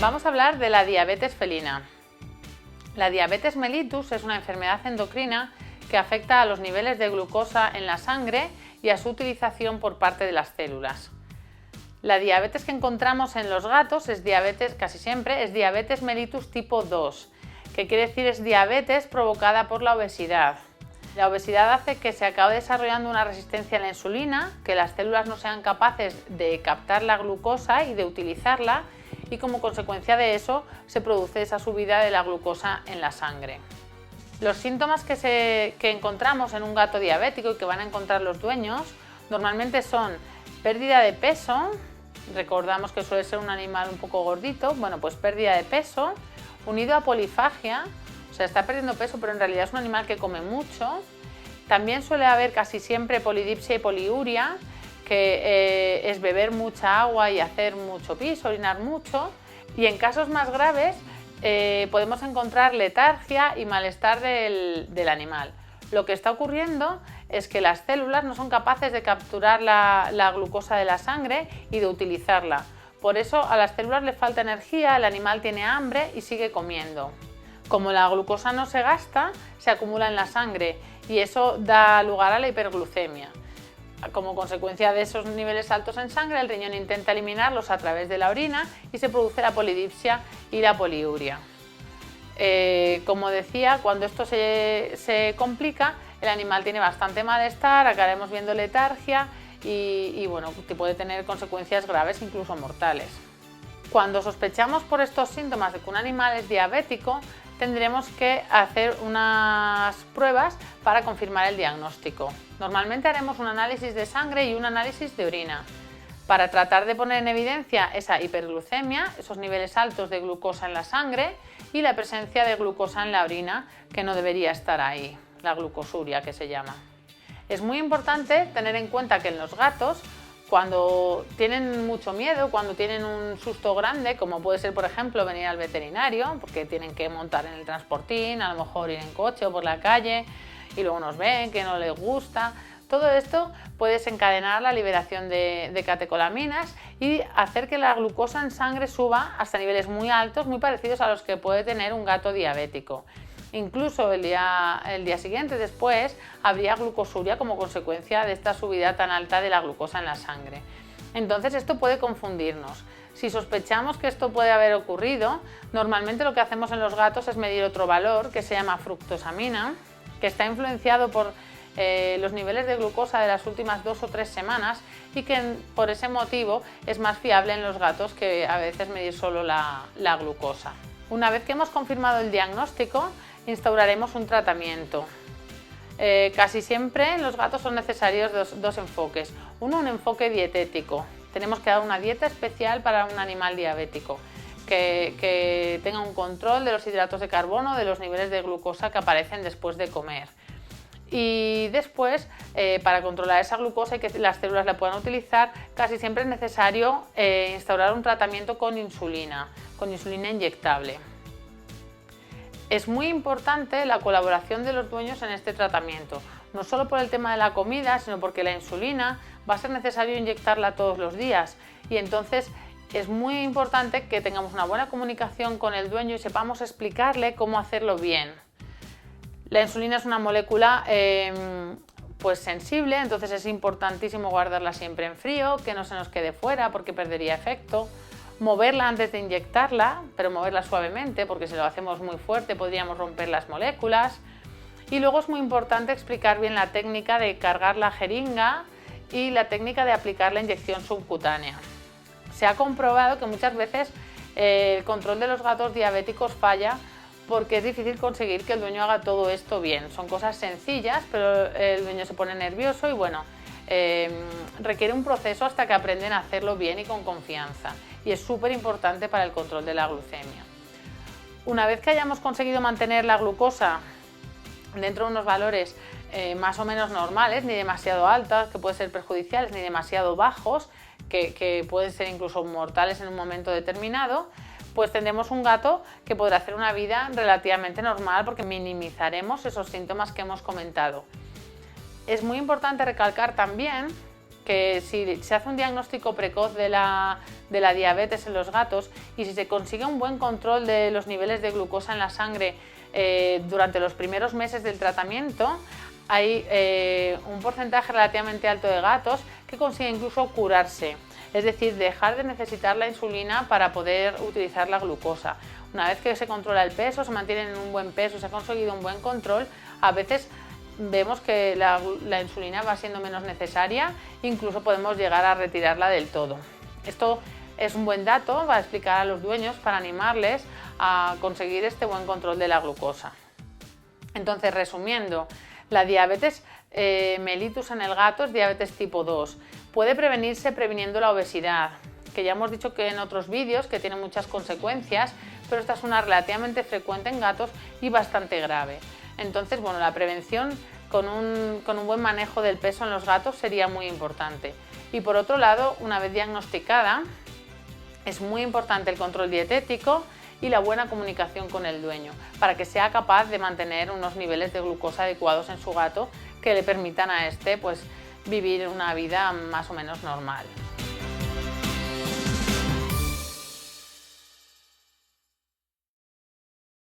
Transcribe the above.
Vamos a hablar de la diabetes felina. La diabetes mellitus es una enfermedad endocrina que afecta a los niveles de glucosa en la sangre y a su utilización por parte de las células. La diabetes que encontramos en los gatos es diabetes, casi siempre, es diabetes mellitus tipo 2, que quiere decir es diabetes provocada por la obesidad. La obesidad hace que se acabe desarrollando una resistencia a la insulina, que las células no sean capaces de captar la glucosa y de utilizarla, y como consecuencia de eso se produce esa subida de la glucosa en la sangre. Los síntomas que encontramos en un gato diabético y que van a encontrar los dueños normalmente son pérdida de peso, recordamos que suele ser un animal un poco gordito, bueno, pues pérdida de peso, unido a polifagia, o sea, está perdiendo peso pero en realidad es un animal que come mucho. También suele haber casi siempre polidipsia y poliuria, que es beber mucha agua y hacer mucho pis, orinar mucho, y en casos más graves podemos encontrar letargia y malestar del animal. Lo que está ocurriendo es que las células no son capaces de capturar la glucosa de la sangre y de utilizarla. Por eso a las células le falta energía, el animal tiene hambre y sigue comiendo. Como la glucosa no se gasta, se acumula en la sangre y eso da lugar a la hiperglucemia. Como consecuencia de esos niveles altos en sangre, el riñón intenta eliminarlos a través de la orina y se produce la polidipsia y la poliuria. Como decía, cuando esto se complica, el animal tiene bastante malestar, acabaremos viendo letargia y bueno, puede tener consecuencias graves, incluso mortales. Cuando sospechamos por estos síntomas de que un animal es diabético, tendremos que hacer unas pruebas para confirmar el diagnóstico. Normalmente haremos un análisis de sangre y un análisis de orina para tratar de poner en evidencia esa hiperglucemia, esos niveles altos de glucosa en la sangre y la presencia de glucosa en la orina, que no debería estar ahí, la glucosuria que se llama. Es muy importante tener en cuenta que en los gatos, cuando tienen mucho miedo, cuando tienen un susto grande, como puede ser por ejemplo venir al veterinario, porque tienen que montar en el transportín, a lo mejor ir en coche o por la calle y luego nos ven que no les gusta, todo esto puede desencadenar la liberación de catecolaminas y hacer que la glucosa en sangre suba hasta niveles muy altos, muy parecidos a los que puede tener un gato diabético. Incluso el día siguiente, después, habría glucosuria como consecuencia de esta subida tan alta de la glucosa en la sangre. Entonces esto puede confundirnos. Si sospechamos que esto puede haber ocurrido, normalmente lo que hacemos en los gatos es medir otro valor que se llama fructosamina, que está influenciado por los niveles de glucosa de las últimas 2 o 3 semanas y que por ese motivo es más fiable en los gatos que a veces medir solo la glucosa. Una vez que hemos confirmado el diagnóstico, instauraremos un tratamiento. Casi siempre en los gatos son necesarios dos enfoques. Uno, un enfoque dietético. Tenemos que dar una dieta especial para un animal diabético, que tenga un control de los hidratos de carbono, de los niveles de glucosa que aparecen después de comer. Y después, para controlar esa glucosa y que las células la puedan utilizar, casi siempre es necesario instaurar un tratamiento con insulina inyectable. Es muy importante la colaboración de los dueños en este tratamiento, no solo por el tema de la comida, sino porque la insulina va a ser necesario inyectarla todos los días y entonces es muy importante que tengamos una buena comunicación con el dueño y sepamos explicarle cómo hacerlo bien. La insulina es una molécula pues sensible, entonces es importantísimo guardarla siempre en frío, que no se nos quede fuera porque perdería efecto. Moverla antes de inyectarla, pero moverla suavemente, porque si lo hacemos muy fuerte podríamos romper las moléculas. Y luego es muy importante explicar bien la técnica de cargar la jeringa y la técnica de aplicar la inyección subcutánea. Se ha comprobado que muchas veces el control de los gatos diabéticos falla porque es difícil conseguir que el dueño haga todo esto bien. Son cosas sencillas, pero el dueño se pone nervioso y bueno, requiere un proceso hasta que aprenden a hacerlo bien y con confianza. Y es súper importante para el control de la glucemia. Una vez que hayamos conseguido mantener la glucosa dentro de unos valores más o menos normales, ni demasiado altas, que pueden ser perjudiciales, ni demasiado bajos, que pueden ser incluso mortales en un momento determinado, pues tendremos un gato que podrá hacer una vida relativamente normal porque minimizaremos esos síntomas que hemos comentado. Es muy importante recalcar también que si se hace un diagnóstico precoz de la diabetes en los gatos y si se consigue un buen control de los niveles de glucosa en la sangre durante los primeros meses del tratamiento, hay un porcentaje relativamente alto de gatos que consiguen incluso curarse, es decir, dejar de necesitar la insulina para poder utilizar la glucosa. Una vez que se controla el peso, se mantiene en un buen peso, se ha conseguido un buen control, a veces vemos que la insulina va siendo menos necesaria, incluso podemos llegar a retirarla del todo. Esto es un buen dato para explicar a los dueños, para animarles a conseguir este buen control de la glucosa. Entonces, resumiendo, la diabetes mellitus en el gato es diabetes tipo 2. Puede prevenirse previniendo la obesidad, que ya hemos dicho que en otros vídeos que tiene muchas consecuencias, pero esta es una relativamente frecuente en gatos y bastante grave. Entonces, bueno, la prevención con un buen manejo del peso en los gatos sería muy importante. Y por otro lado, una vez diagnosticada, es muy importante el control dietético y la buena comunicación con el dueño, para que sea capaz de mantener unos niveles de glucosa adecuados en su gato que le permitan a este pues, vivir una vida más o menos normal.